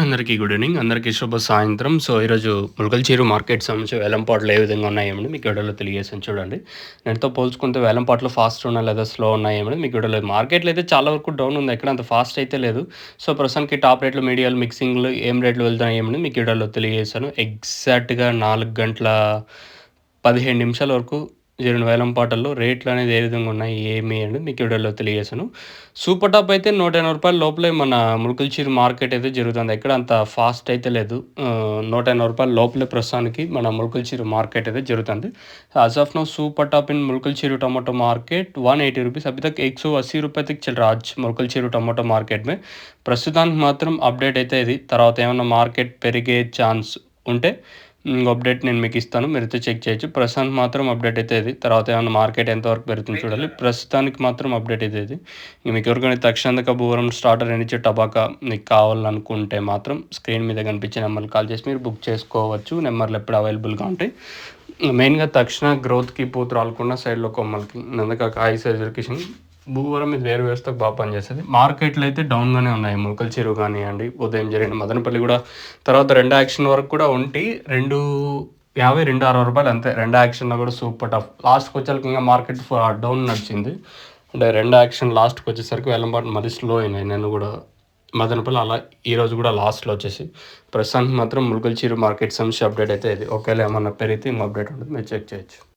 అందరికీ good evening. అందరికీ శుభ సాయంత్రం. సో, ఈరోజు ములకల్చీరు మార్కెట్ సంబంధించి వేలంపాట్లు ఏ విధంగా ఉన్నాయేమని మీకు వీడియోలో తెలియజేశాను చూడండి. నేటితో పోల్చుకుంటే వేలంపాట్లు ఫాస్ట్ ఉన్నాయి లేదా స్లో ఉన్నాయేమని మీకు వీడియోలో మార్కెట్‌లో అయితే చాలా వరకు డౌన్ ఉంది. ఎక్కడ అంత ఫాస్ట్ అయితే లేదు. సో, ప్రస్తుతానికి టాప్ రేట్లు, మీడియాలు, మిక్సింగ్‌లు ఏం రేట్లు వెళ్తున్నాయేమని మీకు వీడియోలో తెలియజేశాను. ఎగ్జాక్ట్‌గా 4 గంటల 15 నిమిషాల వరకు జరిగిన వేలంపాటల్లో రేట్లనేది ఏ విధంగా ఉన్నాయి, ఏమి అని మీకు వీడియోలో తెలియజేశాను. సూపర్ టాప్ అయితే రూ. 180 లోపలే మన ములకల్చీరు మార్కెట్ అయితే జరుగుతుంది. ఎక్కడ అంత ఫాస్ట్ అయితే లేదు. రూ. 180 లోపలే ప్రస్తుతానికి మన ములకల్చీరు మార్కెట్ అయితే జరుగుతుంది. As of now super top in Mulakalcheeru tomato market ₹180 अभी तक ₹180 तक चल रहा आज मुलकलचीरू टमाटो మార్కెట్ में ప్రస్తుతానికి మాత్రం అప్డేట్ అయితే ఇది. తర్వాత ఏమన్నా మార్కెట్ పెరిగే ఛాన్స్ ఉంటే అప్డేట్ నేను మీకు ఇస్తాను. మీరైతే చెక్ చేయొచ్చు. ప్రస్తుతానికి మాత్రం అప్డేట్ అయితే ఇది. తర్వాత ఏమన్నా మార్కెట్ ఎంతవరకు పెరుగుతుందో చూడాలి. ప్రస్తుతానికి మాత్రం అప్డేట్ అయితే ఇది. మీకు ఎవరికైనా తక్షణక భూవరం స్టార్టర్ ఎనిచ్చే టబాకా మీకు కావాలనుకుంటే మాత్రం స్క్రీన్ మీద కనిపించే నెంబర్కి కాల్ చేసి మీరు బుక్ చేసుకోవచ్చు. నెంబర్లు ఎప్పుడు అవైలబుల్గా ఉంటాయి. మెయిన్‌గా తక్షణ గ్రోత్‌కి పూత రాలకుండా సైడ్‌లో కొమ్మలకి నందక కాయ సైజులకి భూవరం ఇది వేరు వ్యవస్థకు బాగా పనిచేస్తుంది. మార్కెట్లు అయితే డౌన్‌గానే ఉన్నాయి. ములకల్చీరు కానివ్వండి, ఉదయం జరిగిన మదనపల్లి కూడా తర్వాత 2 యాక్షన్ వరకు కూడా ఉండి ₹2.50, ₹2.60 అంతే. 2 యాక్షన్‌లో కూడా సూపర్ టఫ్. లాస్ట్‌కి వచ్చేసరికి ఇంకా మార్కెట్ డౌన్ నడిచింది. అంటే 2 యాక్షన్ లాస్ట్‌కి వచ్చేసరికి వేలంపాట మరీ స్లో అయినాయి. నేను కూడా మదనపల్లి అలా ఈరోజు కూడా లాస్ట్‌లో వచ్చేసి ప్రస్తుతానికి మాత్రం ములకల్చీరు మార్కెట్ సంబంధించి అప్డేట్ అయితే ఇది. ఒకవేళ ఏమన్నా పెరిగితే ఇంకో అప్డేట్ ఉంటుంది. మీరు చెక్ చేయొచ్చు.